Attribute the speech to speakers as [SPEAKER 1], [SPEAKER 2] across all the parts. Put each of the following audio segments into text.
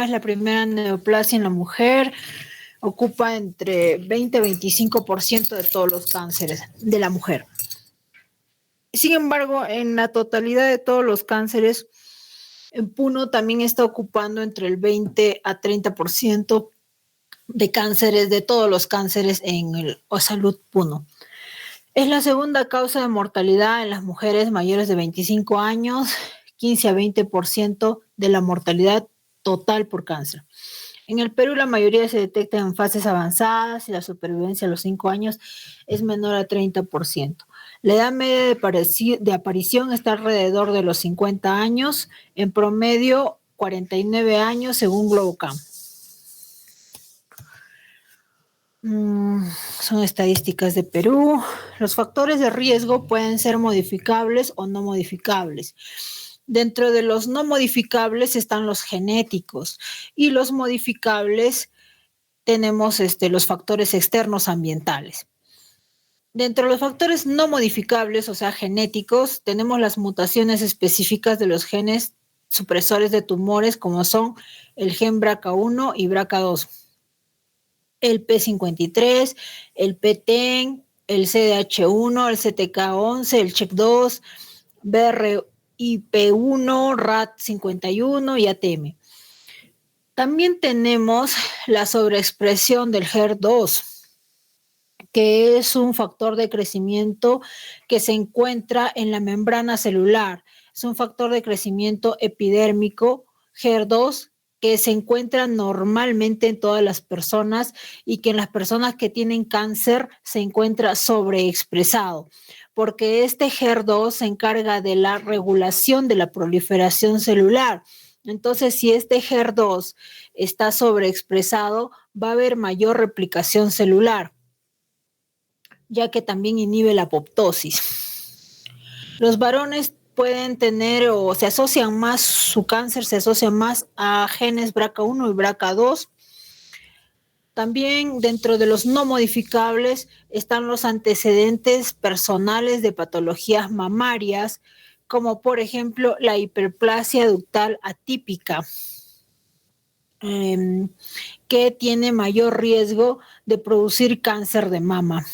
[SPEAKER 1] es la primera neoplasia en la mujer, ocupa entre 20 y 25% de todos los cánceres de la mujer. Sin embargo, en la totalidad de todos los cánceres, en Puno también está ocupando entre el 20 a 30% de cánceres, de todos los cánceres en el Salud Puno. Es la segunda causa de mortalidad en las mujeres mayores de 25 años, 15 a 20% de la mortalidad total por cáncer. En el Perú la mayoría se detecta en fases avanzadas y la supervivencia a los 5 años es menor a 30%. La edad media de aparición está alrededor de los 50 años, en promedio 49 años según Globocam. Son estadísticas de Perú. Los factores de riesgo pueden ser modificables o no modificables. Dentro de los no modificables están los genéticos y los modificables tenemos los factores externos ambientales. Dentro de los factores no modificables, o sea, genéticos, tenemos las mutaciones específicas de los genes supresores de tumores, como son el gen BRCA1 y BRCA2, el P53, el PTEN, el CDH1, el CTK11, el CHEK2, BRIP1, RAT51 y ATM. También tenemos la sobreexpresión del HER2, que es un factor de crecimiento que se encuentra en la membrana celular. Es un factor de crecimiento epidérmico, HER2, que se encuentra normalmente en todas las personas y que en las personas que tienen cáncer se encuentra sobreexpresado, porque este HER2 se encarga de la regulación de la proliferación celular. Entonces, si este HER2 está sobreexpresado, va a haber mayor replicación celular, ya que también inhibe la apoptosis. Los varones pueden tener o se asocian más, su cáncer se asocia más a genes BRCA1 y BRCA2. También dentro de los no modificables están los antecedentes personales de patologías mamarias, como por ejemplo la hiperplasia ductal atípica, que tiene mayor riesgo de producir cáncer de mama.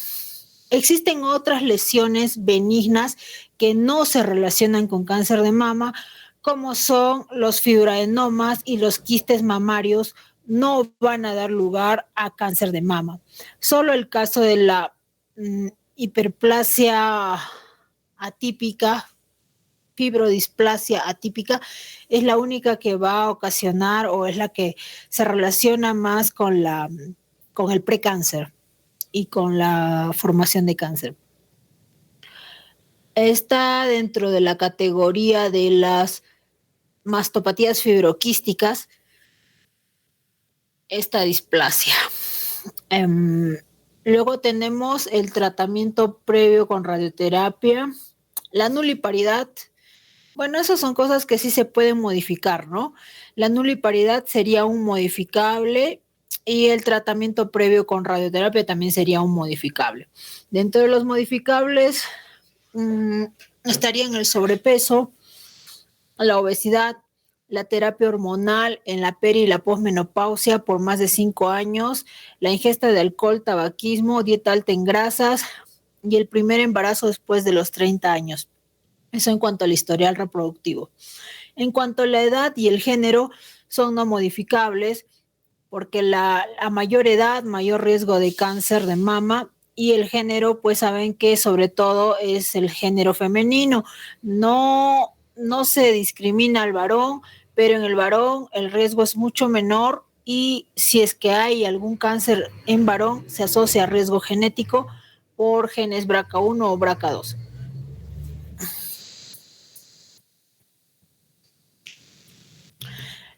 [SPEAKER 1] Existen otras lesiones benignas que no se relacionan con cáncer de mama, como son los fibroadenomas y los quistes mamarios, no van a dar lugar a cáncer de mama. Solo el caso de la hiperplasia atípica, fibrodisplasia atípica, es la única que va a ocasionar o es la que se relaciona más con el precáncer y con la formación de cáncer. Está dentro de la categoría de las mastopatías fibroquísticas, esta displasia. Luego tenemos el tratamiento previo con radioterapia, la nuliparidad. Bueno, esas son cosas que sí se pueden modificar, ¿no? La nuliparidad sería un modificable y el tratamiento previo con radioterapia también sería un modificable. Dentro de los modificables estarían el sobrepeso, la obesidad, la terapia hormonal en la peri y la posmenopausia por más de 5 años, la ingesta de alcohol, tabaquismo, dieta alta en grasas y el primer embarazo después de los 30 años. Eso en cuanto al historial reproductivo. En cuanto a la edad y el género, son no modificables porque a mayor edad, mayor riesgo de cáncer de mama, y el género, pues saben que sobre todo es el género femenino. No se discrimina al varón, pero en el varón el riesgo es mucho menor y si es que hay algún cáncer en varón, se asocia a riesgo genético por genes BRCA1 o BRCA2.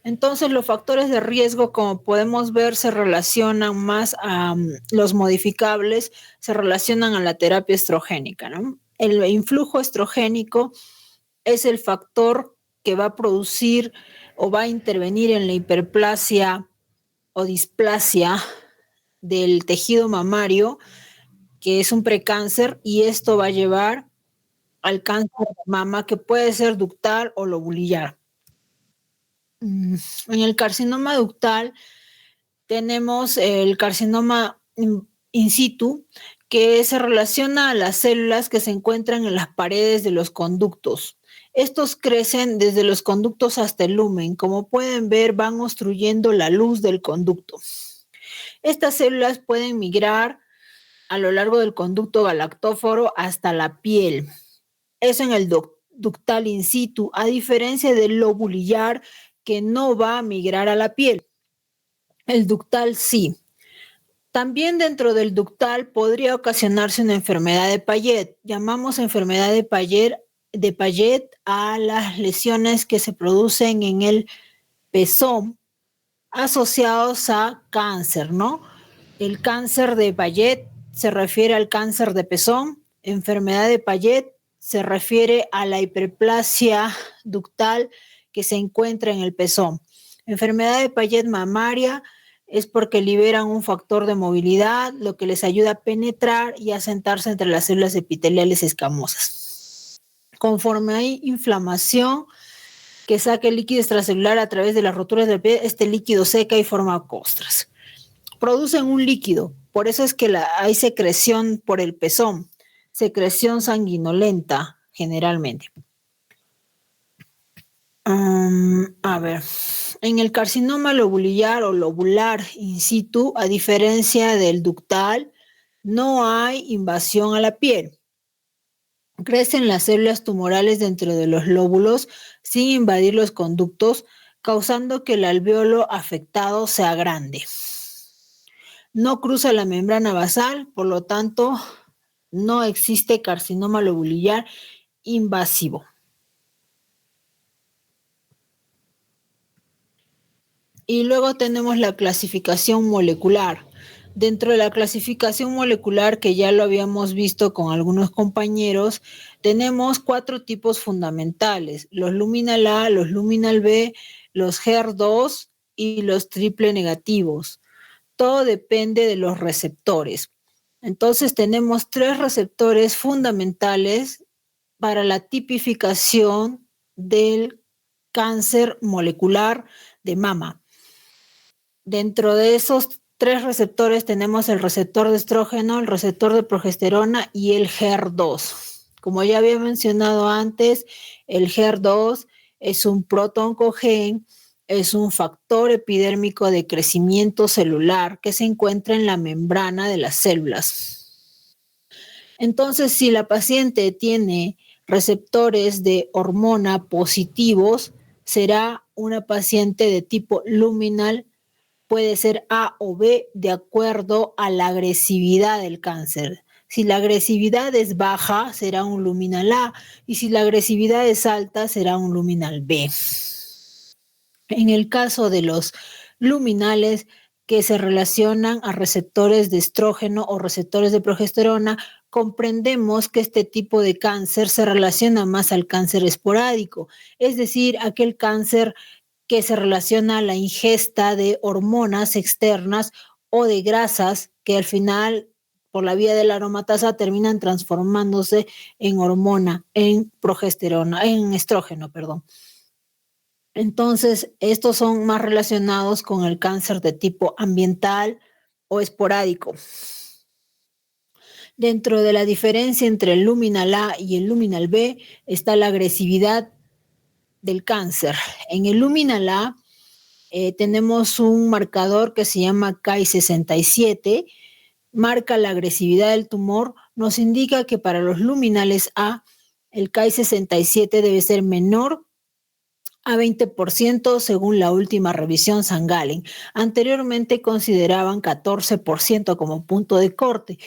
[SPEAKER 1] Entonces, los factores de riesgo, como podemos ver, se relacionan más a los modificables, se relacionan a la terapia estrogénica, ¿no? El influjo estrogénico es el factor que va a producir o va a intervenir en la hiperplasia o displasia del tejido mamario, que es un precáncer, y esto va a llevar al cáncer de mama, que puede ser ductal o lobulillar. En el carcinoma ductal tenemos el carcinoma in situ, que se relaciona a las células que se encuentran en las paredes de los conductos. Estos crecen desde los conductos hasta el lumen. Como pueden ver, van obstruyendo la luz del conducto. Estas células pueden migrar a lo largo del conducto galactóforo hasta la piel. Eso en el ductal in situ, a diferencia del lobulillar, que no va a migrar a la piel. El ductal sí. También dentro del ductal podría ocasionarse una enfermedad de Payet. Llamamos enfermedad de Payet a las lesiones que se producen en el pezón asociados a cáncer, ¿no? El cáncer de Payet se refiere al cáncer de pezón. Enfermedad de Payet se refiere a la hiperplasia ductal que se encuentra en el pezón. Enfermedad de Payet mamaria es porque liberan un factor de movilidad, lo que les ayuda a penetrar y a sentarse entre las células epiteliales escamosas. Conforme hay inflamación que saque el líquido extracelular a través de las roturas del pie, este líquido seca y forma costras. Producen un líquido, por eso es que hay secreción por el pezón, secreción sanguinolenta generalmente. A ver, en el carcinoma lobulillar o lobular in situ, a diferencia del ductal, no hay invasión a la piel. Crecen las células tumorales dentro de los lóbulos sin invadir los conductos, causando que el alvéolo afectado sea grande. No cruza la membrana basal, por lo tanto, no existe carcinoma lobulillar invasivo. Y luego tenemos la clasificación molecular. Dentro de la clasificación molecular, que ya lo habíamos visto con algunos compañeros, tenemos 4 tipos fundamentales: los luminal A, los luminal B, los HER2 y los triple negativos. Todo depende de los receptores. Entonces tenemos 3 receptores fundamentales para la tipificación del cáncer molecular de mama. Dentro de esos 3 receptores tenemos el receptor de estrógeno, el receptor de progesterona y el HER2. Como ya había mencionado antes, el HER2 es un protooncogen, es un factor epidérmico de crecimiento celular que se encuentra en la membrana de las células. Entonces, si la paciente tiene receptores de hormona positivos, será una paciente de tipo luminal. Puede ser A o B de acuerdo a la agresividad del cáncer. Si la agresividad es baja, será un luminal A, y si la agresividad es alta, será un luminal B. En el caso de los luminales que se relacionan a receptores de estrógeno o receptores de progesterona, comprendemos que este tipo de cáncer se relaciona más al cáncer esporádico, es decir, aquel cáncer que se relaciona a la ingesta de hormonas externas o de grasas que al final, por la vía de la aromatasa, terminan transformándose en hormona, en progesterona, en estrógeno, perdón. Entonces, estos son más relacionados con el cáncer de tipo ambiental o esporádico. Dentro de la diferencia entre el luminal A y el luminal B está la agresividad del cáncer. En el luminal A tenemos un marcador que se llama Ki-67, marca la agresividad del tumor, nos indica que para los luminales A, el Ki-67 debe ser menor a 20% según la última revisión St. Gallen. Anteriormente consideraban 14% como punto de corte,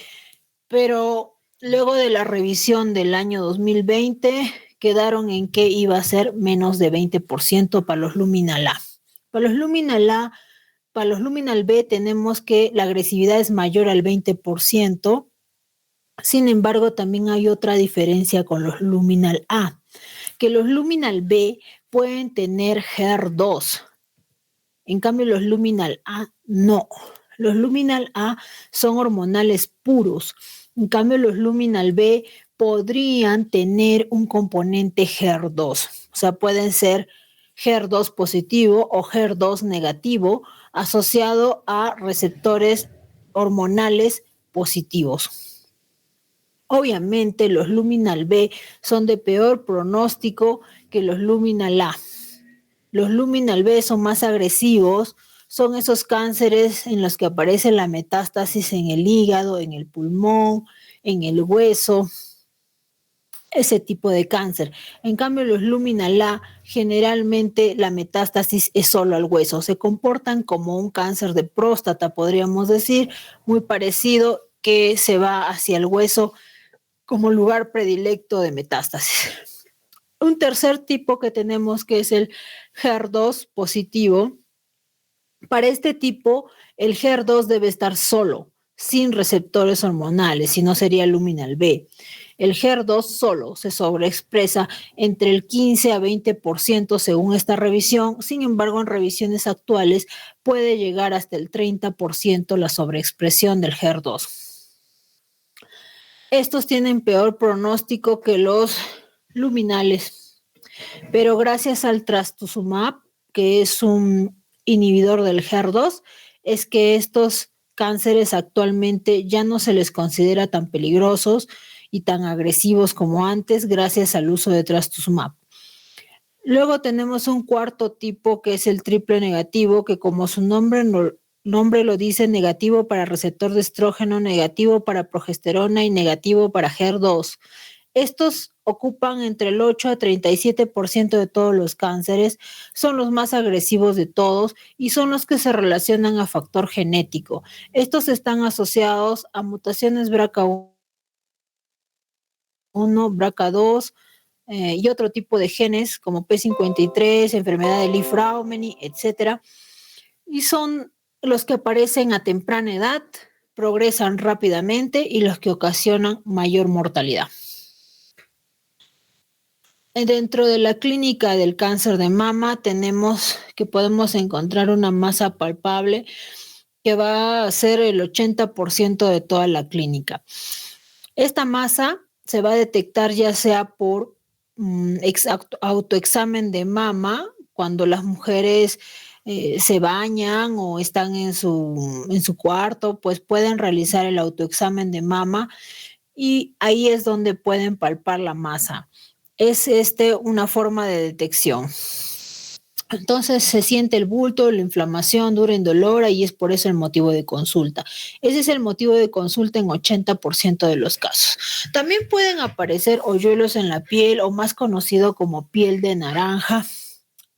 [SPEAKER 1] pero luego de la revisión del año 2020 quedaron en que iba a ser menos de 20% para los luminal A. Para los luminal A, para los luminal B tenemos que la agresividad es mayor al 20%. Sin embargo, también hay otra diferencia con los luminal A, que los luminal B pueden tener HER2. En cambio, los luminal A no. Los luminal A son hormonales puros. En cambio, los luminal B podrían tener un componente HER2. O sea, pueden ser HER2 positivo o HER2 negativo asociado a receptores hormonales positivos. Obviamente los luminal B son de peor pronóstico que los luminal A. Los luminal B son más agresivos, son esos cánceres en los que aparece la metástasis en el hígado, en el pulmón, en el hueso, ese tipo de cáncer. En cambio, los luminal A, generalmente la metástasis es solo al hueso. Se comportan como un cáncer de próstata, podríamos decir, muy parecido, que se va hacia el hueso como lugar predilecto de metástasis. Un tercer tipo que tenemos, que es el HER2 positivo. Para este tipo, el HER2 debe estar solo, sin receptores hormonales, si no sería luminal B. El HER2 solo se sobreexpresa entre el 15 a 20% según esta revisión. Sin embargo, en revisiones actuales puede llegar hasta el 30% la sobreexpresión del HER2. Estos tienen peor pronóstico que los luminales, pero gracias al trastuzumab, que es un inhibidor del HER2, es que estos cánceres actualmente ya no se les considera tan peligrosos y tan agresivos como antes gracias al uso de trastuzumab. Luego tenemos un cuarto tipo, que es el triple negativo, que como su nombre lo dice, negativo para receptor de estrógeno, negativo para progesterona y negativo para HER2. Estos ocupan entre el 8 a 37% de todos los cánceres, son los más agresivos de todos y son los que se relacionan a factor genético. Estos están asociados a mutaciones BRCA1, BRCA2 y otro tipo de genes como P53, enfermedad de Li-Fraumeni, etc. Y son los que aparecen a temprana edad, progresan rápidamente y los que ocasionan mayor mortalidad. Dentro de la clínica del cáncer de mama tenemos que podemos encontrar una masa palpable que va a ser el 80% de toda la clínica. Esta masa se va a detectar ya sea por autoexamen de mama, cuando las mujeres se bañan o están en su cuarto, pues pueden realizar el autoexamen de mama y ahí es donde pueden palpar la masa. Es una forma de detección. Entonces se siente el bulto, la inflamación, dura indolora y es por eso el motivo de consulta. Ese es el motivo de consulta en 80% de los casos. También pueden aparecer hoyuelos en la piel o más conocido como piel de naranja.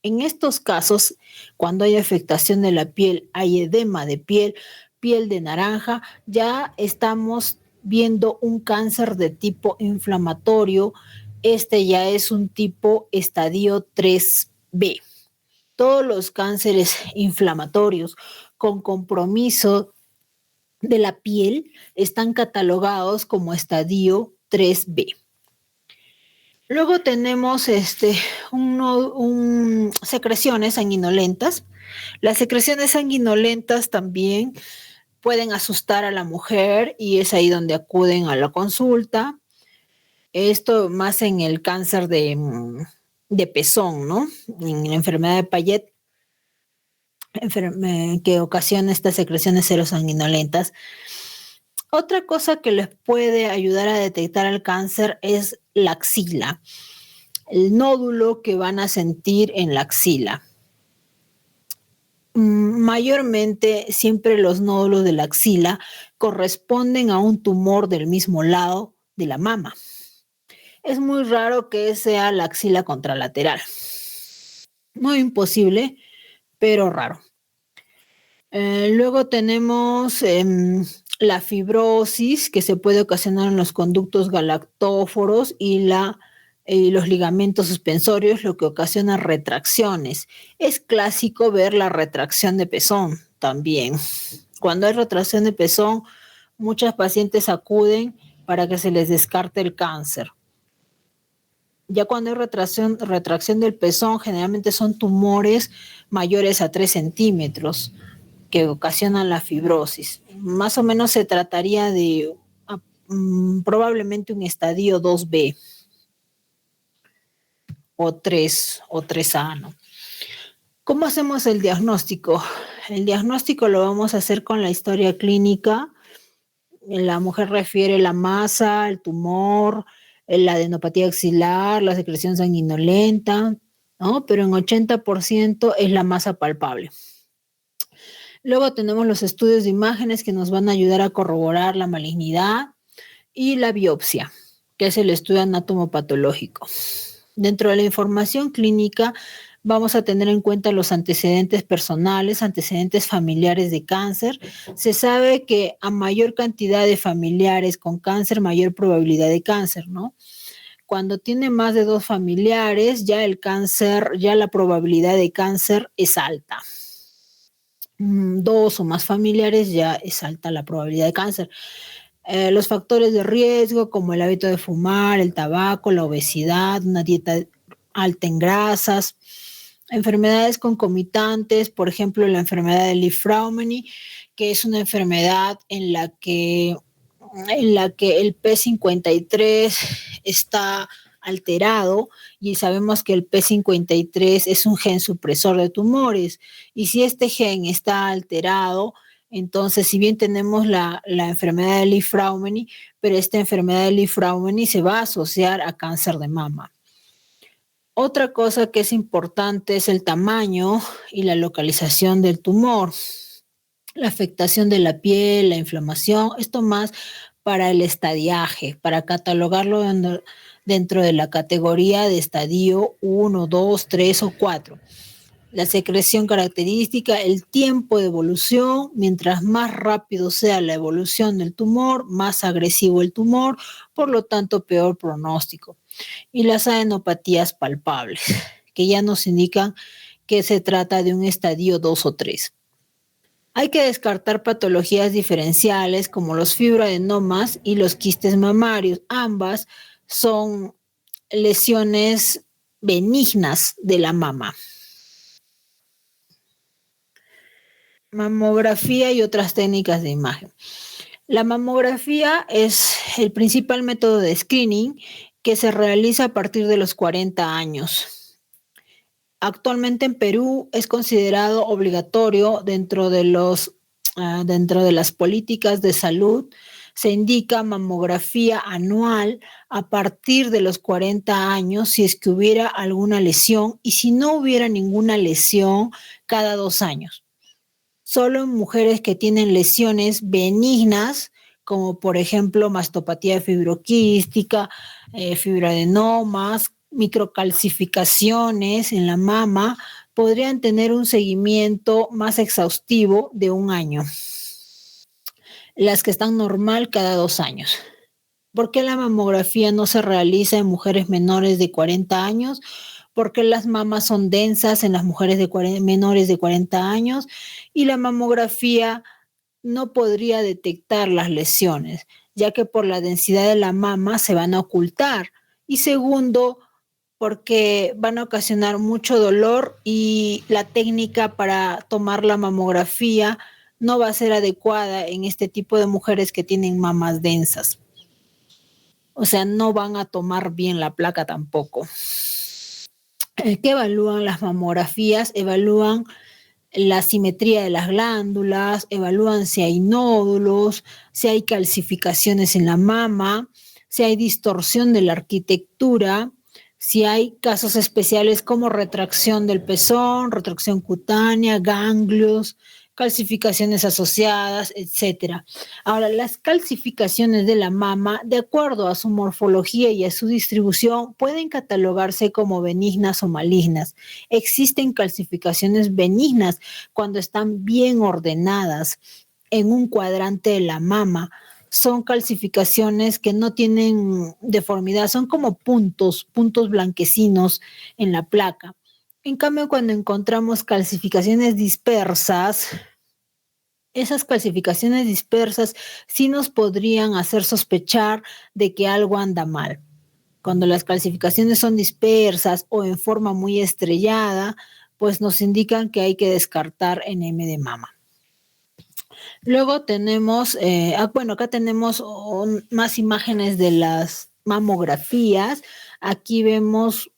[SPEAKER 1] En estos casos, cuando hay afectación de la piel, hay edema de piel, piel de naranja, ya estamos viendo un cáncer de tipo inflamatorio. Este ya es un tipo estadio 3B. Todos los cánceres inflamatorios con compromiso de la piel están catalogados como estadio 3B. Luego tenemos secreciones sanguinolentas. Las secreciones sanguinolentas también pueden asustar a la mujer y es ahí donde acuden a la consulta. Esto más en el cáncer de pezón, ¿no? En la enfermedad de Payet, que ocasiona estas secreciones serosanguinolentas. Otra cosa que les puede ayudar a detectar el cáncer es la axila, el nódulo que van a sentir en la axila. Mayormente siempre los nódulos de la axila corresponden a un tumor del mismo lado de la mama. Es muy raro que sea la axila contralateral. No imposible, pero raro. Luego tenemos la fibrosis, que se puede ocasionar en los conductos galactóforos y los ligamentos suspensorios, lo que ocasiona retracciones. Es clásico ver la retracción de pezón también. Cuando hay retracción de pezón, muchas pacientes acuden para que se les descarte el cáncer. Ya cuando hay retracción del pezón, generalmente son tumores mayores a 3 centímetros que ocasionan la fibrosis. Más o menos se trataría de probablemente un estadio 2B o 3A, ¿no? ¿Cómo hacemos el diagnóstico? El diagnóstico lo vamos a hacer con la historia clínica. La mujer refiere la masa, el tumor, la adenopatía axilar, la secreción sanguinolenta, ¿no? Pero en 80% es la masa palpable. Luego tenemos los estudios de imágenes que nos van a ayudar a corroborar la malignidad y la biopsia, que es el estudio anatomopatológico. Dentro de la información clínica vamos a tener en cuenta los antecedentes personales, antecedentes familiares de cáncer. Se sabe que a mayor cantidad de familiares con cáncer, mayor probabilidad de cáncer, ¿no? Cuando tiene más de 2 familiares, ya el cáncer, ya la probabilidad de cáncer es alta. 2 o más familiares, ya es alta la probabilidad de cáncer. Los factores de riesgo, como el hábito de fumar, el tabaco, la obesidad, una dieta alta en grasas, enfermedades concomitantes, por ejemplo, la enfermedad de Li-Fraumeni, que es una enfermedad en la que el P53 está alterado y sabemos que el P53 es un gen supresor de tumores y si este gen está alterado, entonces si bien tenemos la enfermedad de Li-Fraumeni, pero esta enfermedad de Li-Fraumeni se va a asociar a cáncer de mama. Otra cosa que es importante es el tamaño y la localización del tumor, la afectación de la piel, la inflamación, esto más para el estadiaje, para catalogarlo dentro de la categoría de estadio 1, 2, 3 o 4. La secreción característica, el tiempo de evolución, mientras más rápido sea la evolución del tumor, más agresivo el tumor, por lo tanto peor pronóstico. Y las adenopatías palpables, que ya nos indican que se trata de un estadio 2 o 3. Hay que descartar patologías diferenciales como los fibroadenomas y los quistes mamarios. Ambas son lesiones benignas de la mama. Mamografía y otras técnicas de imagen. La mamografía es el principal método de screening que se realiza a partir de los 40 años. Actualmente en Perú es considerado obligatorio dentro de las políticas de salud. Se indica mamografía anual a partir de los 40 años si es que hubiera alguna lesión y si no hubiera ninguna lesión cada 2 años. Solo en mujeres que tienen lesiones benignas, como por ejemplo mastopatía fibroquística, fibroadenomas, microcalcificaciones en la mama, podrían tener un seguimiento más exhaustivo de 1 año. Las que están normal cada 2 años. ¿Por qué la mamografía no se realiza en mujeres menores de 40 años? Porque las mamas son densas en las mujeres menores de 40 años y la mamografía no podría detectar las lesiones, ya que por la densidad de la mama se van a ocultar. Y segundo, porque van a ocasionar mucho dolor y la técnica para tomar la mamografía no va a ser adecuada en este tipo de mujeres que tienen mamas densas. O sea, no van a tomar bien la placa tampoco. ¿Qué evalúan las mamografías? Evalúan la simetría de las glándulas, evalúan si hay nódulos, si hay calcificaciones en la mama, si hay distorsión de la arquitectura, si hay casos especiales como retracción del pezón, retracción cutánea, ganglios, calcificaciones asociadas, etc. Ahora, las calcificaciones de la mama, de acuerdo a su morfología y a su distribución, pueden catalogarse como benignas o malignas. Existen calcificaciones benignas cuando están bien ordenadas en un cuadrante de la mama. Son calcificaciones que no tienen deformidad, son como puntos blanquecinos en la placa. En cambio, cuando encontramos calcificaciones dispersas, esas calcificaciones dispersas sí nos podrían hacer sospechar de que algo anda mal. Cuando las calcificaciones son dispersas o en forma muy estrellada, pues nos indican que hay que descartar enema de mama. Luego tenemos, acá tenemos más imágenes de las mamografías. Aquí vemos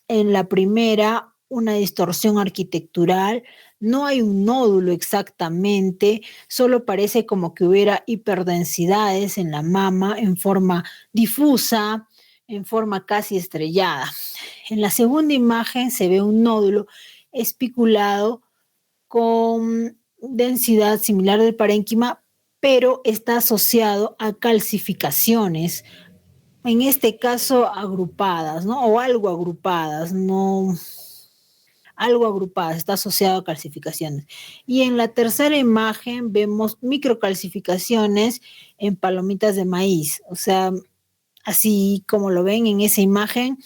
[SPEAKER 1] en la primera una distorsión arquitectural, no hay un nódulo exactamente, solo parece como que hubiera hiperdensidades en la mama en forma difusa, en forma casi estrellada. En la segunda imagen se ve un nódulo espiculado con densidad similar del parénquima, pero está asociado a calcificaciones, en este caso agrupadas, ¿no? O algo agrupadas, no, algo agrupadas, está asociado a calcificaciones. Y en la tercera imagen vemos microcalcificaciones en palomitas de maíz, o sea, así como lo ven en esa imagen,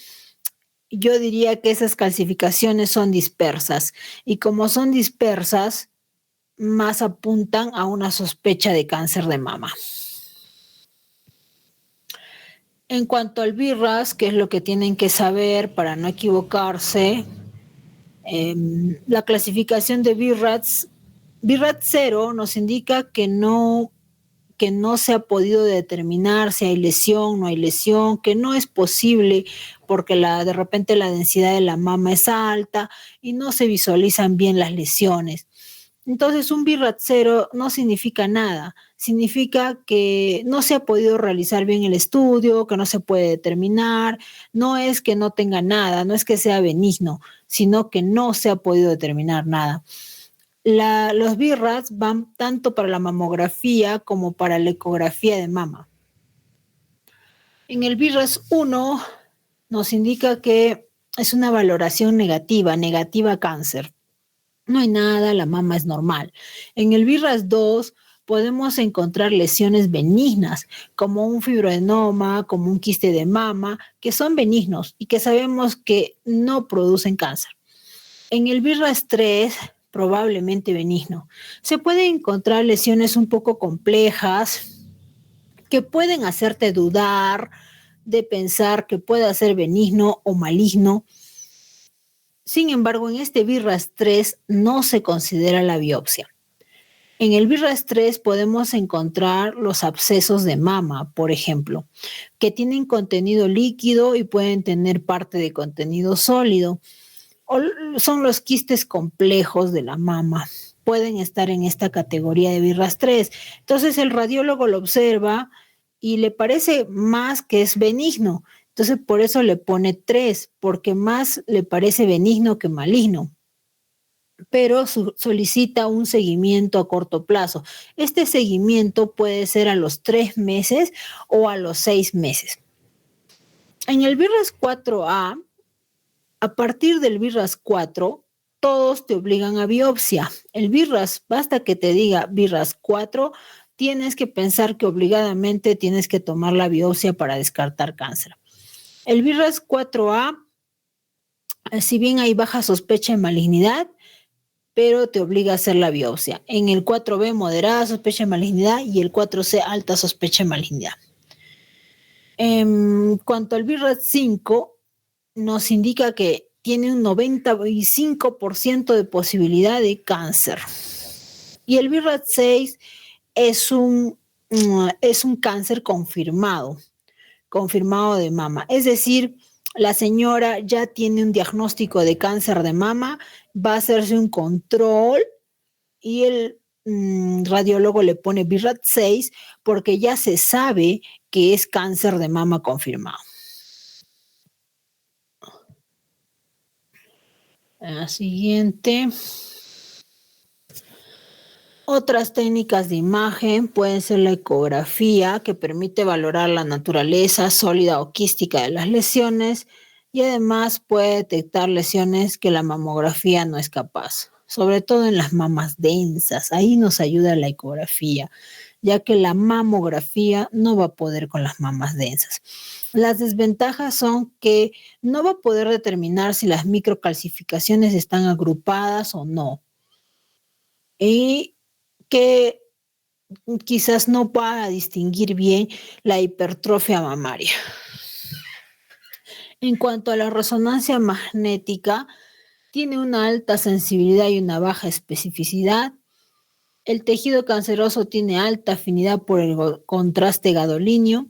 [SPEAKER 1] yo diría que esas calcificaciones son dispersas y como son dispersas, más apuntan a una sospecha de cáncer de mama. En cuanto al BIRAS, que es lo que tienen que saber para no equivocarse, la clasificación de BIRATS, BIRAT 0 nos indica que no se ha podido determinar si hay lesión, no hay lesión, que no es posible porque de repente la densidad de la mama es alta y no se visualizan bien las lesiones. Entonces, un BIRAT 0 no significa nada, significa que no se ha podido realizar bien el estudio, que no se puede determinar, no es que no tenga nada, no es que sea benigno, sino que no se ha podido determinar nada. Los BIRATs van tanto para la mamografía como para la ecografía de mama. En el BIRAS 1 nos indica que es una valoración negativa cáncer. No hay nada, la mama es normal. En el BIRAS 2 podemos encontrar lesiones benignas, como un fibroadenoma, como un quiste de mama, que son benignos y que sabemos que no producen cáncer. En el BIRAS 3, probablemente benigno, se pueden encontrar lesiones un poco complejas que pueden hacerte dudar de pensar que pueda ser benigno o maligno. Sin embargo, en este BIRAS 3 no se considera la biopsia. En el BIRAS 3 podemos encontrar los abscesos de mama, por ejemplo, que tienen contenido líquido y pueden tener parte de contenido sólido. O son los quistes complejos de la mama. Pueden estar en esta categoría de BIRAS 3. Entonces el radiólogo lo observa y le parece más que es benigno. Entonces, por eso le pone 3, porque más le parece benigno que maligno. Pero solicita un seguimiento a corto plazo. Este seguimiento puede ser a los 3 meses o a los 6 meses. En el BIRAS 4A, a partir del BIRAS 4, todos te obligan a biopsia. El BIRAS, basta que te diga BIRAS 4, tienes que pensar que obligadamente tienes que tomar la biopsia para descartar cáncer. El BIRAS 4A, si bien hay baja sospecha de malignidad, pero te obliga a hacer la biopsia. En el 4B, moderada sospecha de malignidad y el 4C, alta sospecha de malignidad. En cuanto al BIRAS 5, nos indica que tiene un 95% de posibilidad de cáncer. Y el BIRAS 6 es un cáncer confirmado de mama. Es decir, la señora ya tiene un diagnóstico de cáncer de mama, va a hacerse un control y el radiólogo le pone BIRAT 6 porque ya se sabe que es cáncer de mama confirmado. La siguiente. Otras técnicas de imagen pueden ser la ecografía, que permite valorar la naturaleza sólida o quística de las lesiones y además puede detectar lesiones que la mamografía no es capaz, sobre todo en las mamas densas. Ahí nos ayuda la ecografía, ya que la mamografía no va a poder con las mamas densas. Las desventajas son que no va a poder determinar si las microcalcificaciones están agrupadas o no. Y que quizás no va a distinguir bien la hipertrofia mamaria. En cuanto a la resonancia magnética, tiene una alta sensibilidad y una baja especificidad. El tejido canceroso tiene alta afinidad por el contraste gadolíneo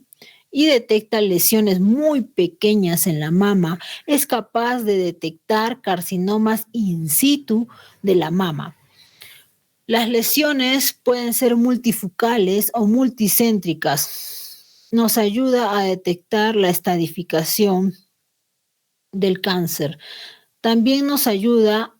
[SPEAKER 1] y detecta lesiones muy pequeñas en la mama, es capaz de detectar carcinomas in situ de la mama. Las lesiones pueden ser multifocales o multicéntricas. Nos ayuda a detectar la estadificación del cáncer. También nos ayuda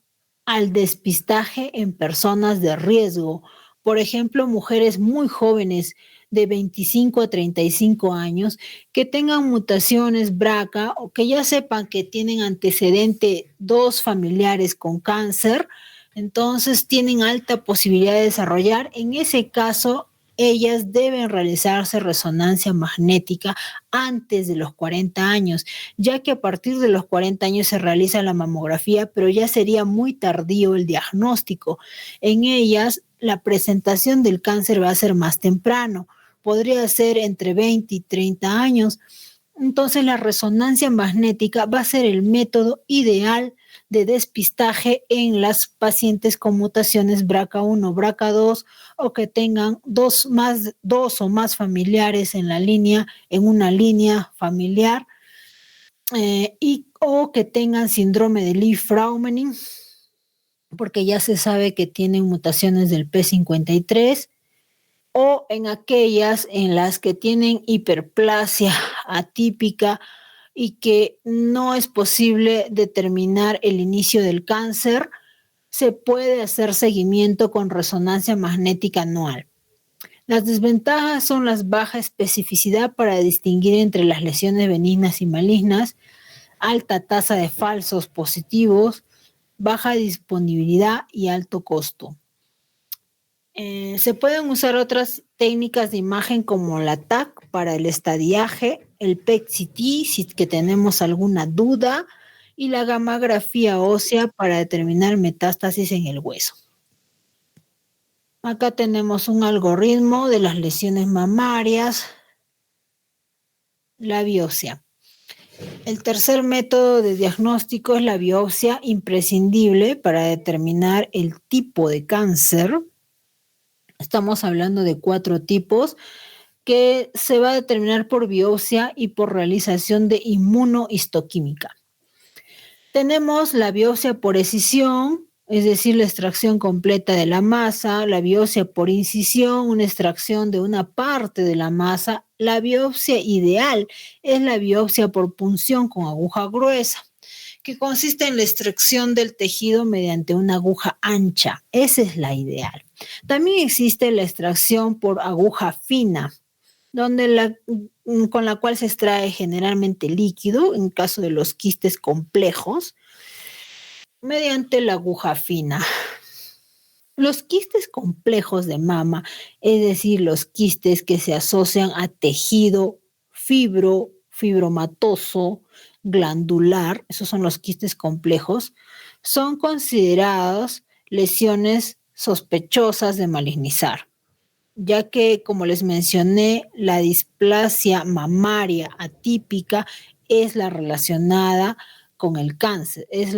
[SPEAKER 1] al despistaje en personas de riesgo. Por ejemplo, mujeres muy jóvenes de 25 a 35 años que tengan mutaciones BRCA o que ya sepan que tienen antecedente dos familiares con cáncer, entonces tienen alta posibilidad de desarrollar. En ese caso, ellas deben realizarse resonancia magnética antes de los 40 años, ya que a partir de los 40 años se realiza la mamografía, pero ya sería muy tardío el diagnóstico. En ellas, la presentación del cáncer va a ser más temprano, podría ser entre 20 y 30 años. Entonces, la resonancia magnética va a ser el método ideal de despistaje en las pacientes con mutaciones BRCA1, BRCA2 o que tengan dos o más familiares en una línea familiar, o que tengan síndrome de Lee-Fraumening, porque ya se sabe que tienen mutaciones del P53, o en aquellas en las que tienen hiperplasia atípica y que no es posible determinar el inicio del cáncer, se puede hacer seguimiento con resonancia magnética anual. Las desventajas son la baja especificidad para distinguir entre las lesiones benignas y malignas, alta tasa de falsos positivos, baja disponibilidad y alto costo. Se pueden usar otras técnicas de imagen como la TAC para el estadiaje, el PET-CT si que tenemos alguna duda y la gammagrafía ósea para determinar metástasis en el hueso. Acá tenemos un algoritmo de las lesiones mamarias, la biopsia. El tercer método de diagnóstico es la biopsia, imprescindible para determinar el tipo de cáncer. Estamos hablando de 4 tipos que se va a determinar por biopsia y por realización de inmunohistoquímica. Tenemos la biopsia por escisión, es decir, la extracción completa de la masa, la biopsia por incisión, una extracción de una parte de la masa. La biopsia ideal es la biopsia por punción con aguja gruesa, que consiste en la extracción del tejido mediante una aguja ancha. Esa es la ideal. También existe la extracción por aguja fina, con la cual se extrae generalmente líquido, en caso de los quistes complejos, mediante la aguja fina. Los quistes complejos de mama, es decir, los quistes que se asocian a tejido fibromatoso, glandular, esos son los quistes complejos, son considerados lesiones sospechosas de malignizar, ya que, como les mencioné, la displasia mamaria atípica es la relacionada con el cáncer, es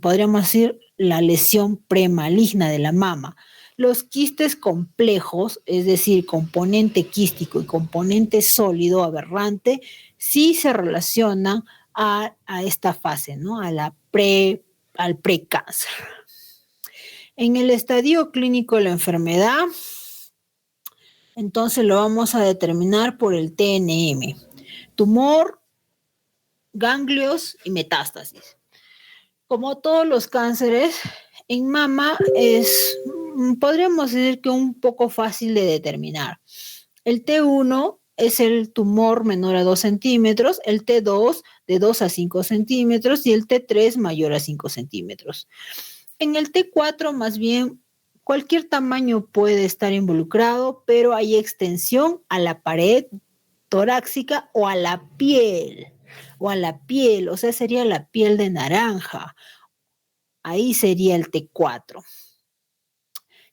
[SPEAKER 1] podríamos decir, la lesión premaligna de la mama. Los quistes complejos, es decir, componente quístico y componente sólido aberrante, sí se relacionan a esta fase, ¿no? Al precáncer. En el estadio clínico de la enfermedad, entonces lo vamos a determinar por el TNM: tumor, ganglios y metástasis. Como todos los cánceres, en mama podríamos decir que un poco fácil de determinar. El T1 es el tumor menor a 2 centímetros, el T2 de 2 a 5 centímetros y el T3 mayor a 5 centímetros. En el T4, más bien, cualquier tamaño puede estar involucrado, pero hay extensión a la pared torácica o a la piel, o sea, sería la piel de naranja. Ahí sería el T4.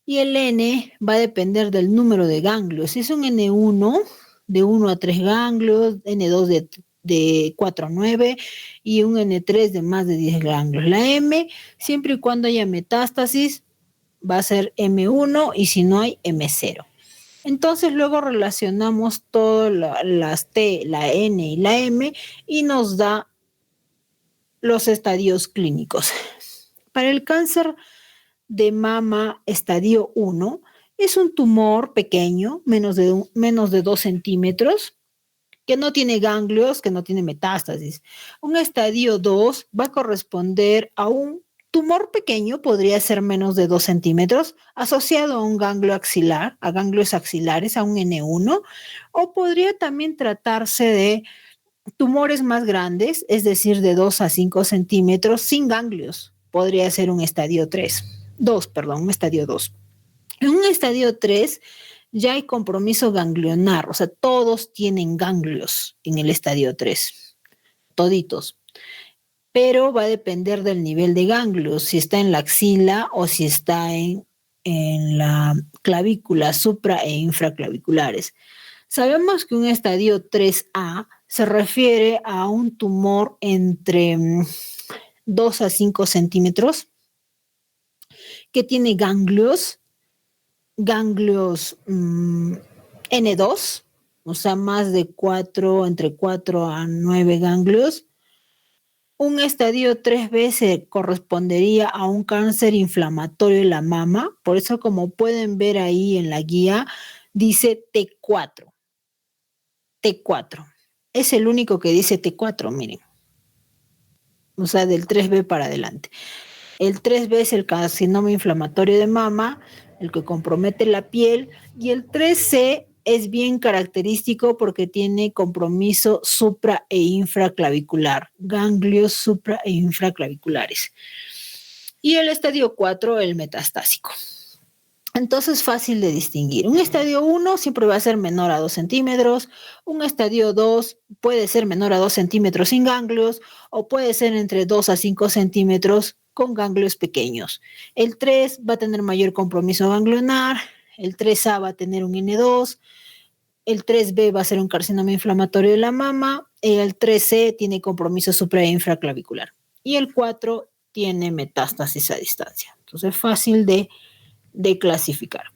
[SPEAKER 1] Y el N va a depender del número de ganglios. Si es un N1, de 1 a 3 ganglios, N2 de 4 a 9 y un N3 de más de 10 ganglios. La M, siempre y cuando haya metástasis, va a ser M1 y si no hay, M0. Entonces luego relacionamos todas las T, la N y la M y nos da los estadios clínicos. Para el cáncer de mama estadio 1 es un tumor pequeño, menos de 2 centímetros, que no tiene ganglios, que no tiene metástasis. Un estadio 2 va a corresponder a un tumor pequeño, podría ser menos de 2 centímetros, asociado a un ganglio axilar, a ganglios axilares, a un N1, o podría también tratarse de tumores más grandes, es decir, de 2 a 5 centímetros, sin ganglios. Podría ser un estadio 3, 2, perdón, un estadio 2. En un estadio 3 ya hay compromiso ganglionar, o sea, todos tienen ganglios en el estadio 3, toditos. Pero va a depender del nivel de ganglios, si está en la axila o si está en la clavícula supra e infraclaviculares. Sabemos que un estadio 3A se refiere a un tumor entre 2 a 5 centímetros que tiene ganglios N2, o sea, más de 4, entre 4 a 9 ganglios. Un estadio 3B se correspondería a un cáncer inflamatorio de la mama, por eso como pueden ver ahí en la guía, dice T4. T4. Es el único que dice T4, miren. O sea, del 3B para adelante. El 3B es el carcinoma inflamatorio de mama, el que compromete la piel, y el 3C es bien característico porque tiene compromiso supra e infraclavicular, ganglios supra e infraclaviculares. Y el estadio 4, el metastásico. Entonces, fácil de distinguir. Un estadio 1 siempre va a ser menor a 2 centímetros, un estadio 2 puede ser menor a 2 centímetros sin ganglios, o puede ser entre 2 a 5 centímetros con ganglios pequeños. El 3 va a tener mayor compromiso ganglionar, el 3A va a tener un N2, el 3B va a ser un carcinoma inflamatorio de la mama, el 3C tiene compromiso supra e infraclavicular, y el 4 tiene metástasis a distancia. Entonces, fácil de clasificar.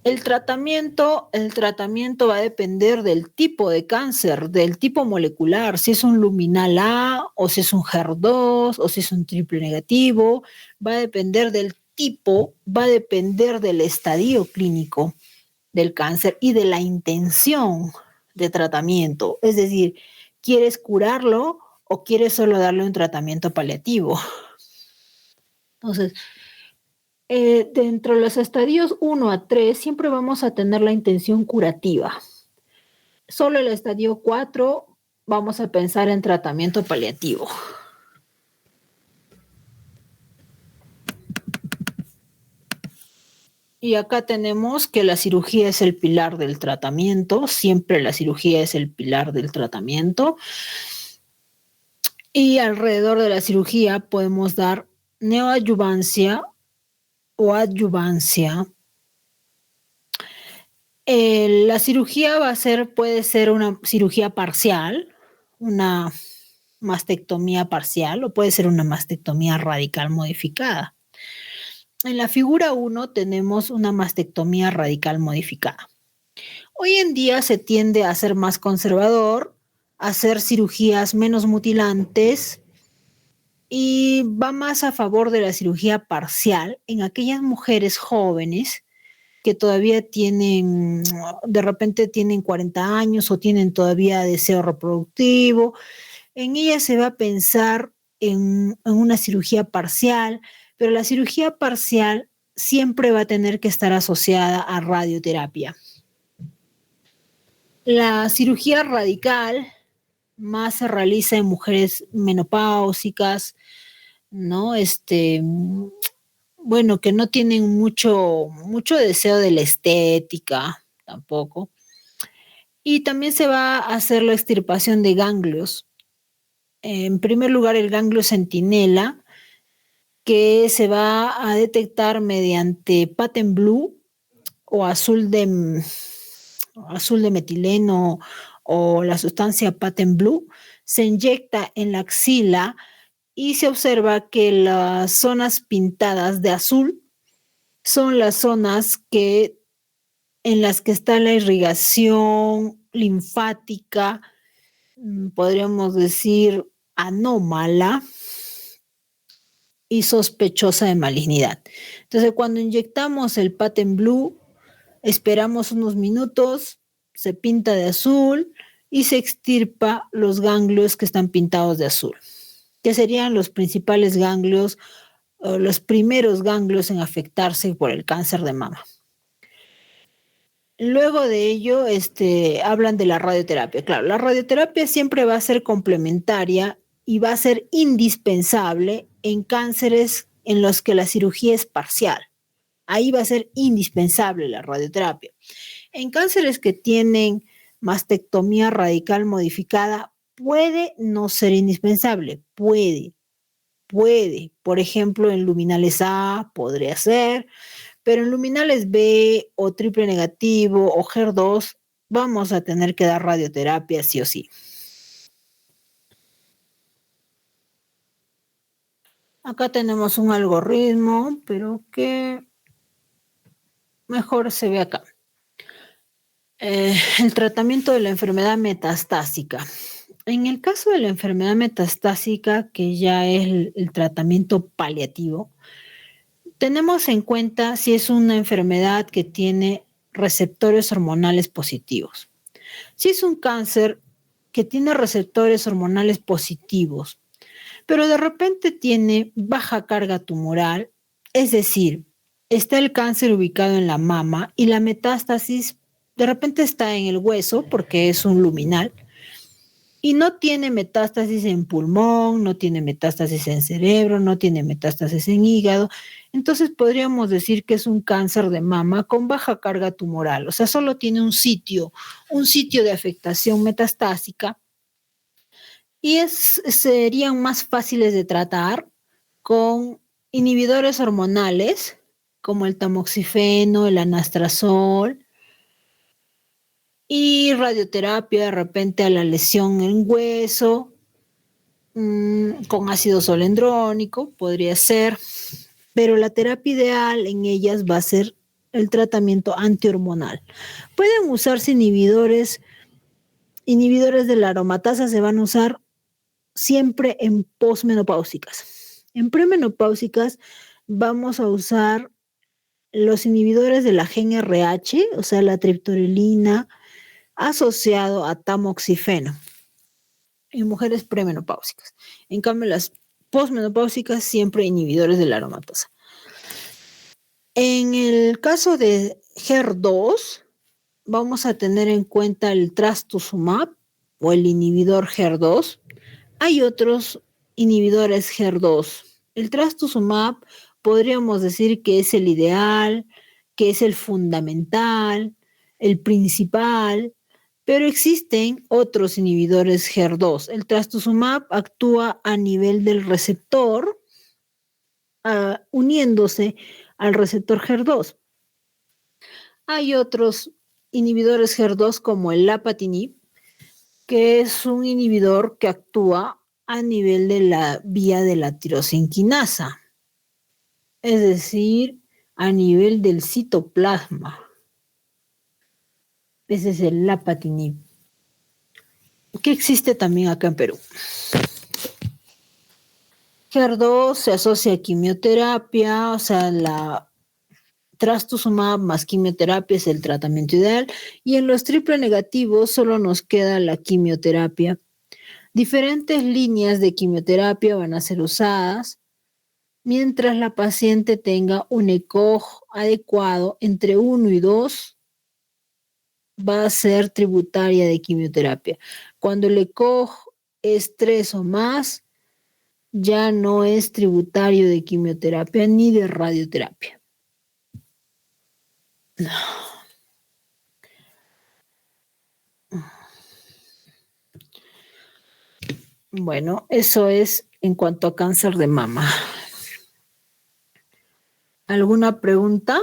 [SPEAKER 1] El tratamiento va a depender del tipo de cáncer, del tipo molecular, si es un luminal A o si es un HER2 o si es un triple negativo, va a depender del tipo, va a depender del estadio clínico del cáncer y de la intención de tratamiento. Es decir, ¿quieres curarlo o quieres solo darle un tratamiento paliativo? Entonces, dentro de los estadios 1 a 3 siempre vamos a tener la intención curativa. Solo el estadio 4 vamos a pensar en tratamiento paliativo. Y acá tenemos que la cirugía es el pilar del tratamiento, siempre la cirugía es el pilar del tratamiento. Y alrededor de la cirugía podemos dar neoadyuvancia o adyuvancia. La cirugía puede ser una cirugía parcial, una mastectomía parcial, o puede ser una mastectomía radical modificada. En la figura 1 tenemos una mastectomía radical modificada. Hoy en día se tiende a ser más conservador, a hacer cirugías menos mutilantes y va más a favor de la cirugía parcial en aquellas mujeres jóvenes que todavía tienen, de repente tienen 40 años o tienen todavía deseo reproductivo. En ella se va a pensar en una cirugía parcial, pero la cirugía parcial siempre va a tener que estar asociada a radioterapia. La cirugía radical más se realiza en mujeres menopáusicas, ¿no? Bueno, que no tienen mucho deseo de la estética tampoco. Y también se va a hacer la extirpación de ganglios. En primer lugar, el ganglio centinela, que se va a detectar mediante patent blue o azul de metileno o la sustancia patent blue, se inyecta en la axila y se observa que las zonas pintadas de azul son las zonas que en las que está la irrigación linfática, podríamos decir, anómala y sospechosa de malignidad. Entonces, cuando inyectamos el Patent Blue, esperamos unos minutos, se pinta de azul y se extirpa los ganglios que están pintados de azul, que serían los principales ganglios, los primeros ganglios en afectarse por el cáncer de mama. Luego de ello, hablan de la radioterapia. Claro, la radioterapia siempre va a ser complementaria y va a ser indispensable en cánceres en los que la cirugía es parcial. Ahí va a ser indispensable la radioterapia. En cánceres que tienen mastectomía radical modificada, puede no ser indispensable, puede. Por ejemplo, en luminales A podría ser, pero en luminales B o triple negativo o HER2 vamos a tener que dar radioterapia sí o sí. Acá tenemos un algoritmo, pero que mejor se ve acá. El tratamiento de la enfermedad metastásica. En el caso de la enfermedad metastásica, que ya es el tratamiento paliativo, tenemos en cuenta si es una enfermedad que tiene receptores hormonales positivos. Si es un cáncer que tiene receptores hormonales positivos, pero de repente tiene baja carga tumoral, es decir, está el cáncer ubicado en la mama y la metástasis de repente está en el hueso porque es un luminal, y no tiene metástasis en pulmón, no tiene metástasis en cerebro, no tiene metástasis en hígado. Entonces podríamos decir que es un cáncer de mama con baja carga tumoral, o sea, solo tiene un sitio de afectación metastásica y serían más fáciles de tratar con inhibidores hormonales como el tamoxifeno, el anastrozol, y radioterapia de repente a la lesión en hueso, con ácido solendrónico, podría ser, pero la terapia ideal en ellas va a ser el tratamiento antihormonal. Pueden usarse inhibidores de la aromatasa, se van a usar siempre en posmenopáusicas. En premenopáusicas vamos a usar los inhibidores de la GnRH, o sea, la triptorelina, asociado a tamoxifeno en mujeres premenopáusicas. En cambio, las posmenopáusicas siempre inhibidores de la aromatasa. En el caso de HER2, vamos a tener en cuenta el trastuzumab o el inhibidor HER2. Hay otros inhibidores HER2. El trastuzumab podríamos decir que es el ideal, que es el fundamental, el principal, pero existen otros inhibidores HER2. El trastuzumab actúa a nivel del receptor, uniéndose al receptor HER2. Hay otros inhibidores HER2 como el lapatinib, que es un inhibidor que actúa a nivel de la vía de la tirosinquinasa, es decir, a nivel del citoplasma. Ese es el lapatinib, que existe también acá en Perú. HER2 se asocia a quimioterapia, o sea, la trastuzumab más quimioterapia es el tratamiento ideal, y en los triple negativos solo nos queda la quimioterapia. Diferentes líneas de quimioterapia van a ser usadas mientras la paciente tenga un ECOG adecuado entre 1 y 2, va a ser tributaria de quimioterapia. Cuando el ECOG es 3 o más, ya no es tributario de quimioterapia ni de radioterapia. Bueno, eso es en cuanto a cáncer de mama. ¿Alguna pregunta?